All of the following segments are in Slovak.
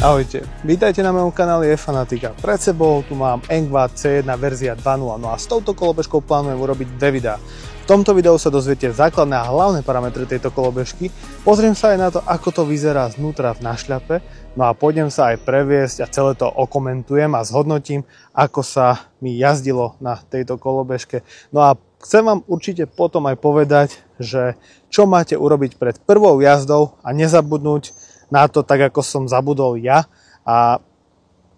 Ahojte, vítajte na mojom kanáli eFanatika. Pred sebou tu mám Engvad C1 verzia 2.0, no a s touto kolobežkou plánujem urobiť dve videá. V tomto videu sa dozviete základné a hlavné parametre tejto kolobežky, pozriem sa aj na to, ako to vyzerá znútra v našľape, no a pôjdem sa aj previesť a celé to okomentujem a zhodnotím, ako sa mi jazdilo na tejto kolobežke. No a chcem vám určite potom aj povedať, že čo máte urobiť pred prvou jazdou a nezabudnúť na to, tak ako som zabudol ja, a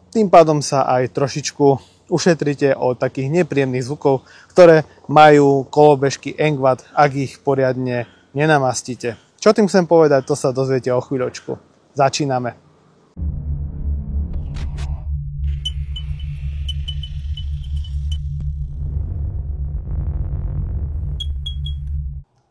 tým pádom sa aj trošičku ušetrite od takých nepríjemných zvukov, ktoré majú kolobežky Engvad, ak ich poriadne nenamastíte. Čo tým chcem povedať, to sa dozviete o chvíľočku. Začíname.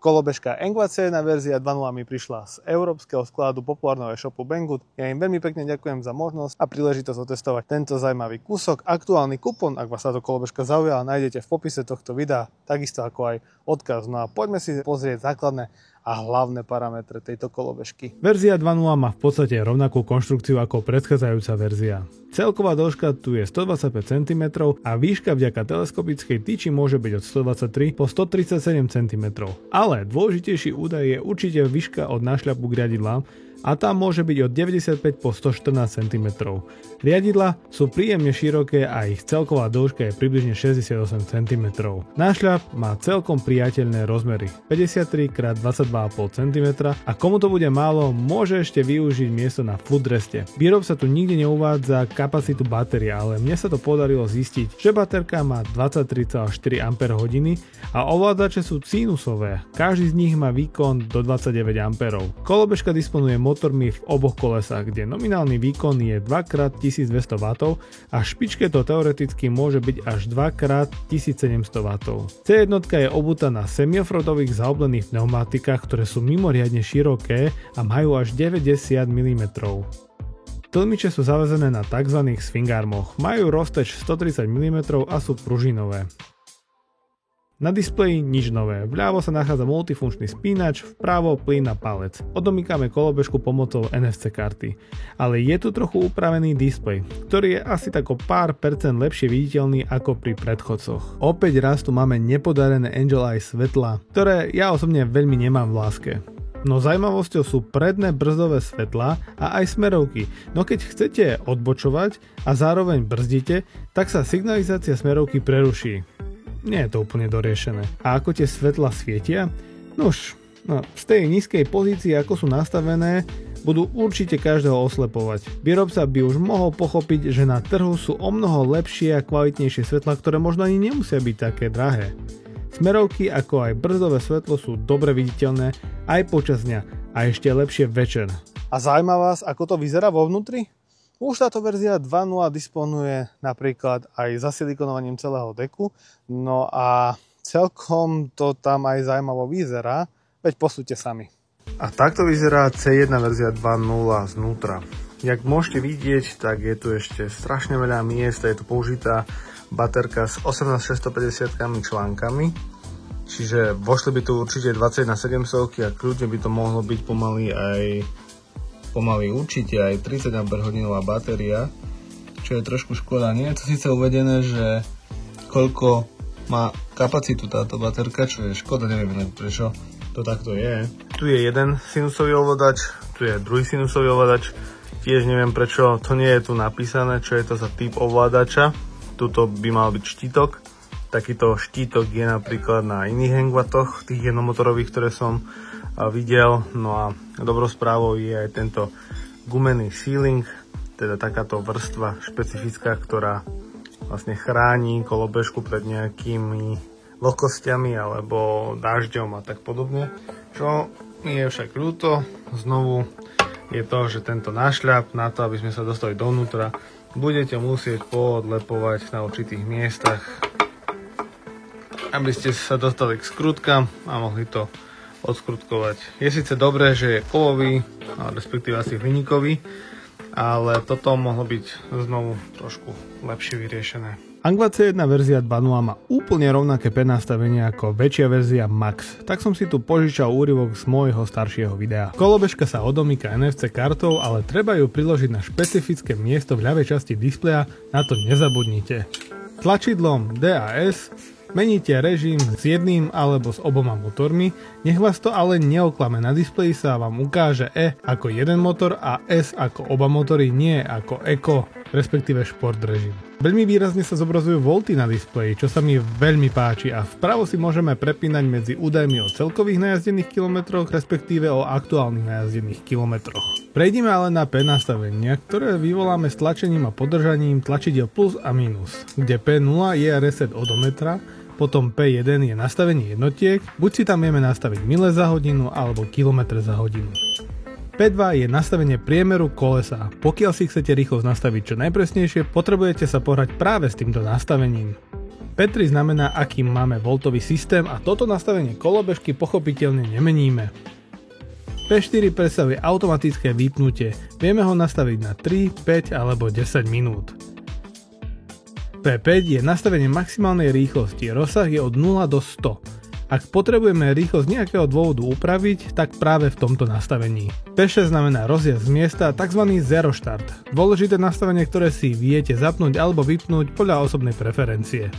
Kolobežka Engvad C1 verzia 2.0 mi prišla z európskeho skladu populárneho e-shopu Banggood. Ja im veľmi pekne ďakujem za možnosť a príležitosť otestovať tento zaujímavý kúsok. Aktuálny kupón, ak vás táto kolobežka zaujala, nájdete v popise tohto videa, takisto ako aj odkaz. No a poďme si pozrieť základné a hlavné parametre tejto kolobežky. Verzia 2.0 má v podstate rovnakú konštrukciu ako predchádzajúca verzia. Celková dĺžka tu je 125 cm a výška vďaka teleskopickej tyči môže byť od 123 po 137 cm. Ale dôležitejší údaj je určite výška od nášľapu k riadidlám, a tá môže byť od 95 po 114 cm. Riadidlá sú príjemne široké a ich celková dĺžka je približne 68 cm. Nášľap má celkom priateľné rozmery 53 x 22,5 cm a komu to bude málo, môže ešte využiť miesto na footreste. Výrobca tu nikde neuvádza kapacitu batérie, ale mne sa to podarilo zistiť, že baterka má 23,4 Ah a ovládače sú sinusové. Každý z nich má výkon do 29 A. Kolobežka disponuje motormi v oboch kolesách, kde nominálny výkon je 2x1200 W a v špičke to teoreticky môže byť až 2x1700 W. C1 je obutá na semi-offroadových zaoblených pneumatikách, ktoré sú mimoriadne široké a majú až 90 mm. Tlmiče sú zavezené na tzv. Swing armoch, majú rozteč 130 mm a sú pružinové. Na displeji nič nové, vľavo sa nachádza multifunkčný spínač, vpravo plyn a palec. Odomýkame kolobežku pomocou NFC karty. Ale je tu trochu upravený displej, ktorý je asi tak o pár percent lepšie viditeľný ako pri predchodcoch. Opäť raz tu máme nepodarené Angel Eye svetla, ktoré ja osobne veľmi nemám v láske. No zaujímavosťou sú predné brzdové svetlá a aj smerovky, no keď chcete odbočovať a zároveň brzdíte, tak sa signalizácia smerovky preruší. Nie je to úplne doriešené. A ako tie svetla svietia? Nuž, z tej nízkej pozície, ako sú nastavené, budú určite každého oslepovať. Výrobca by už mohol pochopiť, že na trhu sú omnoho lepšie a kvalitnejšie svetla, ktoré možno ani nemusia byť také drahé. Smerovky ako aj brzdové svetlo sú dobre viditeľné aj počas dňa a ešte lepšie večer. A zaujíma vás, ako to vyzerá vo vnútri? Už táto verzia 2.0 disponuje napríklad aj zasilikonovaním celého deku, no a celkom to tam aj zaujímavo vyzerá, veď posúďte sami. A takto vyzerá C1 verzia 2.0 znútra. Jak môžete vidieť, tak je tu ešte strašne veľa miest, je tu použitá baterka s 18650 článkami, čiže vošli by tu určite 21/700 a kľudne by to mohlo byť pomaly určite aj 30 Ah batéria, čo je trošku škoda. Nie je to síce uvedené, že koľko má kapacitu táto baterka, čo je škoda, neviem prečo to takto je. Tu je jeden sinusový ovládač, tu je druhý sinusový ovládač, tiež neviem prečo to nie je tu napísané, čo je to za typ ovládača. Tuto by mal byť štítok. Takýto štítok je napríklad na iných Engvadoch, tých jednomotorových, ktoré som videl. No a dobrou správou je aj tento gumený sealing, teda takáto vrstva špecifická, ktorá vlastne chráni kolobežku pred nejakými vlhkosťami alebo dažďom a tak podobne. Čo mi je však ľúto, znovu je to, že tento nášľap na to, aby sme sa dostali dovnútra, budete musieť poodlepovať na určitých miestach, aby ste sa dostali k skrutkám a mohli to odskrutkovať. Je síce dobré, že je kovový, respektíve asi hliníkový, ale toto mohlo byť znovu trošku lepšie vyriešené. Angva C1 verzia 2.0 má úplne rovnaké P nastavenie ako väčšia verzia Max, tak som si tu požičal úryvok z môjho staršieho videa. Kolobežka sa odomýka NFC kartou, ale treba ju priložiť na špecifické miesto v ľavej časti displeja, na to nezabudnite. Tlačidlom D a S meníte režim s jedným alebo s oboma motormi, nech vás to ale neoklame, na displeji sa vám ukáže E ako jeden motor a S ako oba motory, nie ako Eco, respektíve Sport režim. Veľmi výrazne sa zobrazujú volty na displeji, čo sa mi veľmi páči, a vpravo si môžeme prepínať medzi údajmi o celkových najazdených kilometroch, respektíve o aktuálnych najazdených kilometroch. Prejdime ale na P nastavenia, ktoré vyvoláme stlačením a podržaním tlačidiel plus a minus, kde P0 je reset odometra, potom P1 je nastavenie jednotiek, buď si tam vieme nastaviť mile za hodinu alebo kilometre za hodinu. P2 je nastavenie priemeru kolesa. Pokiaľ si chcete rýchlosť nastaviť čo najpresnejšie, potrebujete sa pohrať práve s týmto nastavením. P3 znamená, aký máme voltový systém, a toto nastavenie kolobežky pochopiteľne nemeníme. P4 predstavuje automatické vypnutie. Vieme ho nastaviť na 3, 5 alebo 10 minút. P5 je nastavenie maximálnej rýchlosti. Rozsah je od 0 do 100. Ak potrebujeme rýchlosť nejakého dôvodu upraviť, tak práve v tomto nastavení. P6 znamená rozjazd z miesta, tzv. Zero štart. Dôležité nastavenie, ktoré si viete zapnúť alebo vypnúť podľa osobnej preferencie.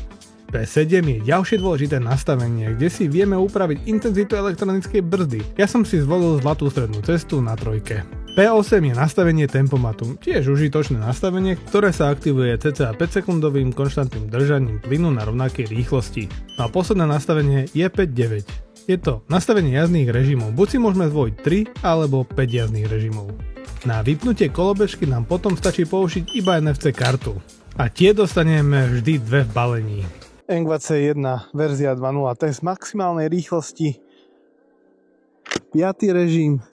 P7 je ďalšie dôležité nastavenie, kde si vieme upraviť intenzitu elektronickej brzdy. Ja som si zvolil zlatú strednú cestu na trojke. P8 je nastavenie tempomatu, tiež užitočné nastavenie, ktoré sa aktivuje cca 5 sekundovým konštantným držaním plynu na rovnakej rýchlosti. No a posledné nastavenie je P9. Je to nastavenie jazdných režimov, buď si môžeme zvoliť 3 alebo 5 jazdných režimov. Na vypnutie kolobežky nám potom stačí použiť iba NFC kartu. A tie dostaneme vždy dve v balení. Angva C1 verzia 2.0 test maximálnej rýchlosti. 5. režim.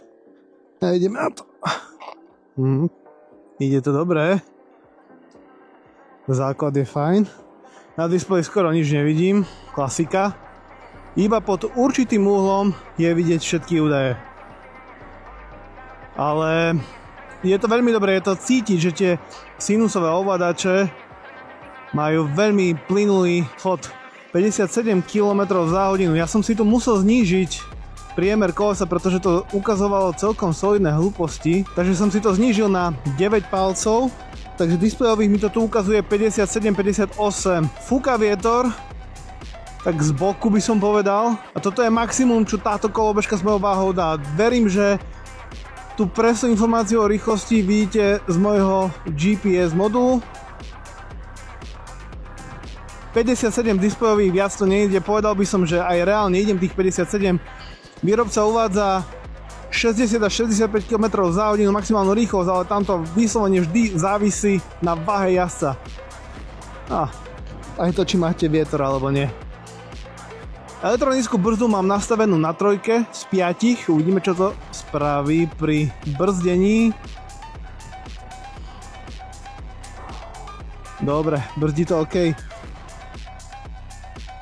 A ideme na to. Ide to dobré. Základ je fajn. Na displeji skoro nič nevidím. Klasika. Iba pod určitým uhlom je vidieť všetky údaje. Ale je to veľmi dobré, je to cítiť, že tie sinusové ovládače majú veľmi plynulý chod. 57 km za hodinu. Ja som si tu musel znížiť priemer kolesa, pretože to ukazovalo celkom solidné hlúposti, takže som si to znížil na 9 palcov, takže displejových mi to tu ukazuje 57-58. Fúka vietor, tak z boku by som povedal, a toto je maximum, čo táto kolobežka s mojou váhou dá. Verím, že tú presnú informáciu o rýchlosti vidíte z môjho GPS modulu. 57 displejových, viac to nejde, povedal by som, že aj reálne idem tých 57. Výrobca uvádza 60 až 65 km za hodinu maximálnu rýchlosť, ale tamto vyslovene vždy závisí na váhe jazdca. Aj to, či máte vietor alebo nie. Elektronickú brzdu mám nastavenú na trojke z 5. Uvidíme, čo to spraví pri brzdení. Dobre, brzdí to OK.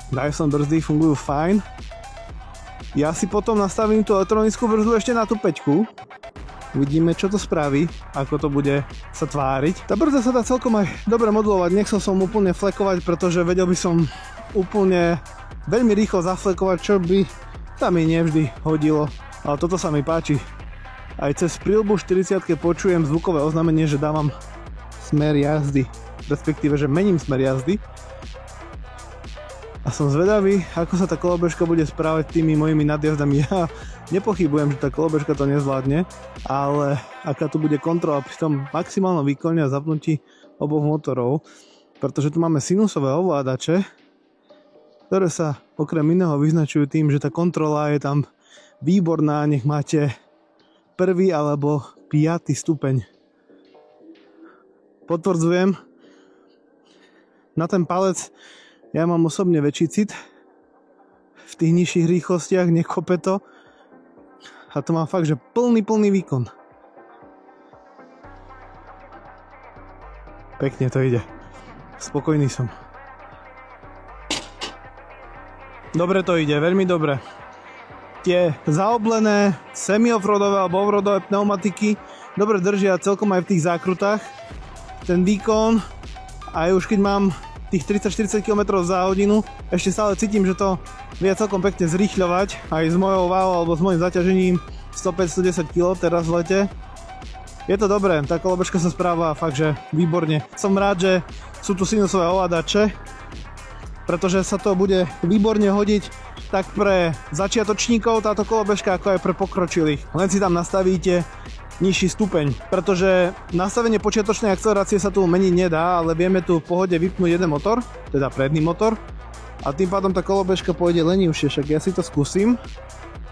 Dyson brzdy fungujú fajn. Ja si potom nastavím tú elektronickú brzdu ešte na tú 5. Uvidíme, čo to spraví, ako to bude sa tváriť. Tá brzda sa dá celkom aj dobre modulovať, nechcel som úplne flekovať, pretože vedel by som úplne veľmi rýchlo zaflekovať, čo by sa mi nevždy hodilo. Ale toto sa mi páči. Aj cez príľbu 40-ke počujem zvukové oznámenie, že dávam smer jazdy, respektíve, že mením smer jazdy. A som zvedavý, ako sa tá kolobežka bude správať tými mojimi nadjazdami. Ja nepochybujem, že tá kolobežka to nezvládne, ale aká tu bude kontrola pri tom maximálnom výkone a zapnutí oboch motorov, pretože tu máme sinusové ovládače, ktoré sa okrem iného vyznačujú tým, že tá kontrola je tam výborná, nech máte 1. alebo 5. stupeň. Potvrdzujem, na ten palec ja mám osobne väčší cit v tých nižších rýchlostiach, nekope to. A to mám fakt, že plný výkon. Pekne to ide. Spokojný som. Dobre to ide, veľmi dobre. Tie zaoblené semi-offroadové alebo offroadové pneumatiky dobre držia celkom aj v tých zákrutách. Ten výkon, aj už keď mám tých 30-40 km za hodinu. Ešte stále cítim, že to vie celkom pekne zrýchľovať aj s mojou váhou alebo s mojím zaťažením 105-110 kg teraz v lete. Je to dobré, tá kolobežka sa správa fakt, že výborne. Som rád, že sú tu sinusové ovládače, pretože sa to bude výborne hodiť tak pre začiatočníkov táto kolobežka, ako aj pre pokročilých. Len si tam nastavíte nižší stupeň, pretože nastavenie počiatočnej akcelerácie sa tu meniť nedá, ale vieme tu v pohode vypnúť jeden motor, teda predný motor, a tým pádom tá kolobežka pôjde lenivšie, však ja si to skúsim.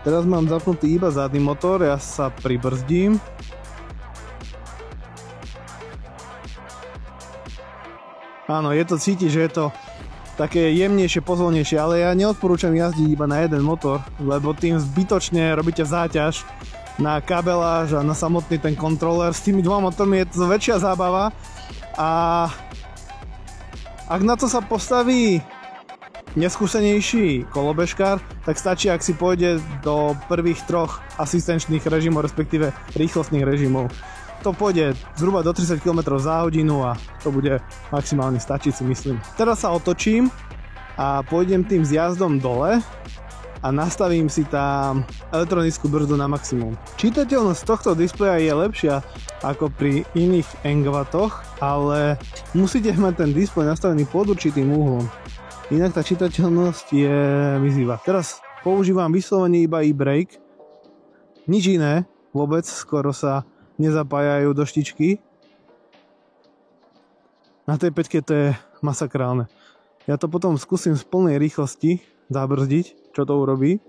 Teraz mám zapnutý iba zadný motor, ja sa pribrzdím. Áno, je to cítiť, že je to také jemnejšie, pozvolnejšie, ale ja neodporúčam jazdiť iba na jeden motor, lebo tým zbytočne robíte záťaž na kabeláž a na samotný ten kontroler. S tými dvoma motormi je to väčšia zábava a ak na to sa postaví neskúsenejší kolobežkár, tak stačí, ak si pôjde do prvých 3 asistenčných režimov, respektíve rýchlostných režimov. To pôjde zhruba do 30 km za hodinu a to bude maximálne stačiť, si myslím. Teraz sa otočím a pôjdem tým zjazdom dole a nastavím si tam elektronickú brzdu na maximum. Čitateľnosť tohto displeja je lepšia ako pri iných engvatoch, ale musíte mať ten displej nastavený pod určitým uhlom. Inak tá čitateľnosť je mizivá. Teraz používam vyslovene iba e-brake, nič iné, vôbec skoro sa nezapájajú do štičky. Na tej 5-ke to je masakrálne. Ja to potom skúsim z plnej rýchlosti zabrzdiť, čo to urobí,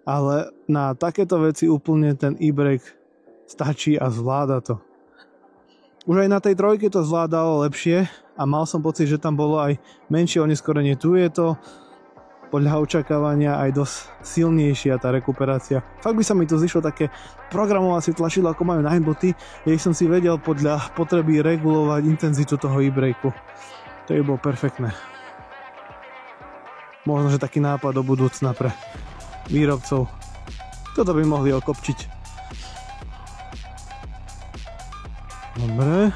ale na takéto veci úplne ten e-brake stačí a zvláda to. Už aj na tej 3-ke to zvládalo lepšie a mal som pocit, že tam bolo aj menšie oneskorenie. Tu je to podľa očakávania aj dosť silnejšia tá rekuperácia. Fakt by sa mi tu zišlo také programovacie tlačidlo, ako majú na Aimboty, kde som si vedel podľa potreby regulovať intenzitu toho e-brakeu. To by bolo perfektné. Možno, že taký nápad do budúcna pre výrobcov. Toto by mohli okopčiť. Dobre.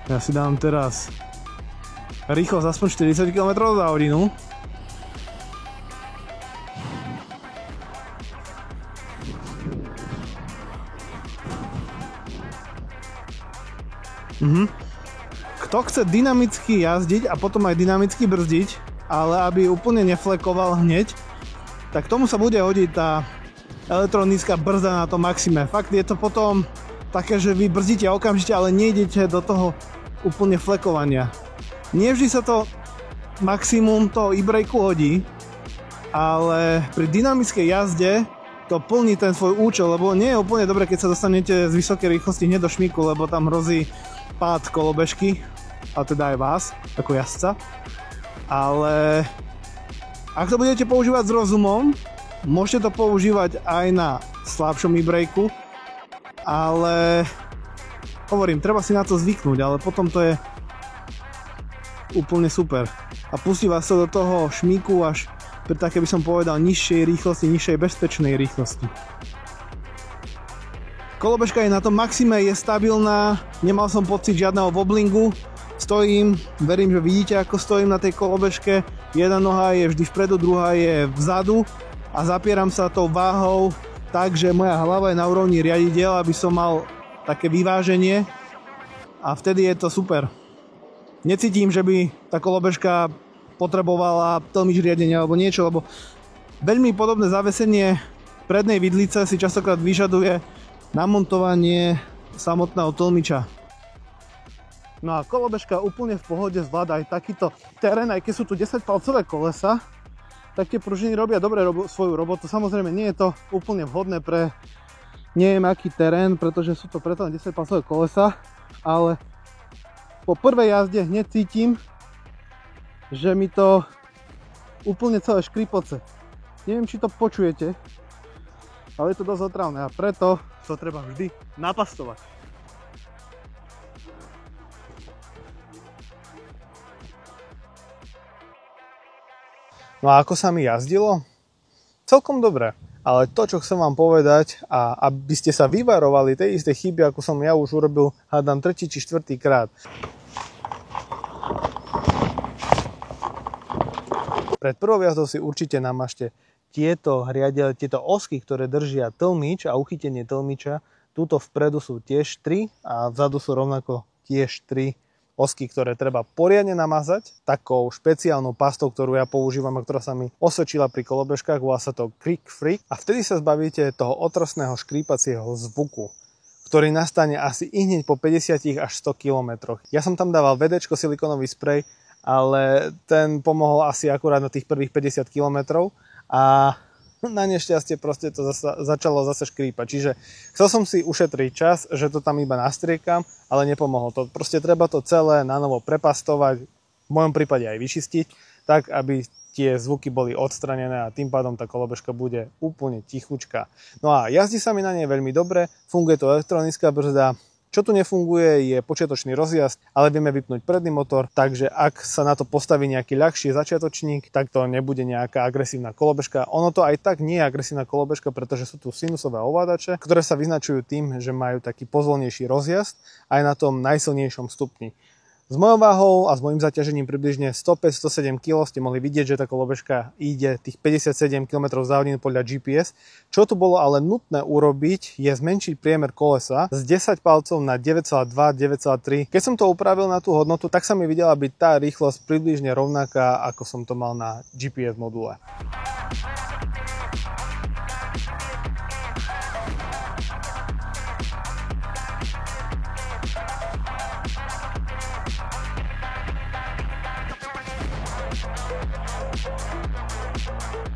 Ja si dám teraz rýchlosť aspoň 40 km za hodinu. Kto chce dynamicky jazdiť a potom aj dynamicky brzdiť, ale aby úplne neflekoval hneď, tak tomu sa bude hodiť tá elektronická brzda na to maxime. Fakt je to potom také, že vy brzdíte okamžite, ale nejdete do toho úplne flekovania. Nie vždy sa to maximum toho e-brakeu hodí, ale pri dynamickej jazde to plní ten svoj účel, lebo nie je úplne dobré, keď sa dostanete z vysokej rýchlosti hneď do šmíku, lebo tam hrozí pád kolobežky, a teda aj vás, ako jazdca. Ale ak to budete používať s rozumom, môžete to používať aj na slabšom e-brakeu, ale hovorím, treba si na to zvyknúť, ale potom to je úplne super. A pustí vás to do toho šmíku až pri také, by som povedal, nižšej rýchlosti, nižšej bezpečnej rýchlosti. Kolobežka je na tom maxime, je stabilná, nemal som pocit žiadneho wobblingu. Stojím, verím, že vidíte, ako stojím na tej kolobežke. Jedna noha je vždy vpredu, druhá je vzadu a zapieram sa tou váhou tak, že moja hlava je na úrovni riadidiel, aby som mal také vyváženie a vtedy je to super. Necítim, že by tá kolobežka potrebovala tlmič riadenia alebo niečo, lebo veľmi podobné zavesenie prednej vidlice si častokrát vyžaduje namontovanie samotného tlmiča. No a kolobežka úplne v pohode zvláda aj takýto terén, aj keď sú tu 10-palcové kolesa, tak tie pružiny robia dobre svoju robotu. Samozrejme nie je to úplne vhodné pre neviem aký terén, pretože sú to preto len 10-palcové kolesa, ale po prvej jazde hneď cítim, že mi to úplne celé škripoce. Neviem, či to počujete, ale je to dosť otrávne a preto to treba vždy napastovať. No a ako sa mi jazdilo? Celkom dobre, ale to, čo chcem vám povedať, a aby ste sa vyvarovali tej istej chyby, ako som ja už urobil, hádam 3. či 4. krát. Pred prvou jazdou si určite namažte tieto osky, ktoré držia tlmič a uchytenie tlmiča. Tuto vpredu sú tiež 3 a vzadu sú rovnako tiež 3 osky, ktoré treba poriadne namazať takou špeciálnou pastou, ktorú ja používam a ktorá sa mi osvedčila pri kolobežkách, volá sa to Creek Freak a vtedy sa zbavíte toho otrasného škrípacieho zvuku, ktorý nastane asi hneď po 50 až 100 km. Ja som tam dával VDčko silikónový sprej, ale ten pomohol asi akurát na tých prvých 50 km a na nešťastie proste to začalo zase škrípať. Čiže chcel som si ušetriť čas, že to tam iba nastriekam, ale nepomohlo to. Proste treba to celé na novo prepastovať, v mojom prípade aj vyčistiť, tak aby tie zvuky boli odstranené a tým pádom tá kolobežka bude úplne tichučká. No a jazdí sa mi na nej veľmi dobre, funguje to elektronická brzda. Čo tu nefunguje je počiatočný rozjazd, ale vieme vypnúť predný motor, takže ak sa na to postaví nejaký ľahší začiatočník, tak to nebude nejaká agresívna kolobežka. Ono to aj tak nie je agresívna kolobežka, pretože sú tu sinusové ovládače, ktoré sa vyznačujú tým, že majú taký pozvolnejší rozjazd aj na tom najsilnejšom stupni. S mojou váhou a s mojím zaťažením približne 105-107 kg ste mohli vidieť, že tá kolobežka ide tých 57 km za hodinu podľa GPS. Čo tu bolo ale nutné urobiť, je zmenšiť priemer kolesa z 10 palcov na 9,2, 9,3. Keď som to upravil na tú hodnotu, tak sa mi videla byť tá rýchlosť približne rovnaká, ako som to mal na GPS module.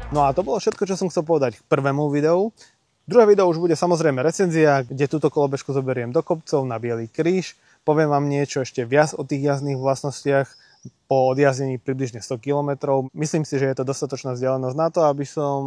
No a to bolo všetko, čo som chcel povedať k prvému videu. Druhé video už bude samozrejme recenzia, kde túto kolobežku zoberiem do kopcov na Bielý kríž. Poviem vám niečo ešte viac o tých jazdných vlastnostiach po odjazdení približne 100 km. Myslím si, že je to dostatočná vzdialenosť na to, aby som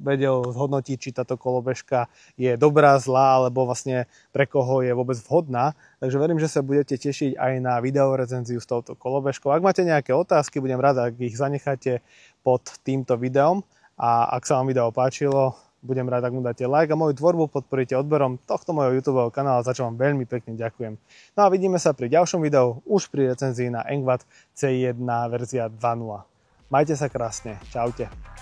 vedel zhodnotiť, či táto kolobežka je dobrá, zlá, alebo vlastne pre koho je vôbec vhodná. Takže verím, že sa budete tešiť aj na videorecenziu s touto kolobežkou. Ak máte nejaké otázky, budem rád, ak ich zanecháte pod týmto videom. A ak sa vám video páčilo, budem rád, ak mu dáte like a moju tvorbu podporíte odberom tohto mojho YouTube kanála, za čo vám veľmi pekne ďakujem. No a vidíme sa pri ďalšom videu, už pri recenzii na Engvad C1 verzia 2.0. Majte sa krásne, čaute.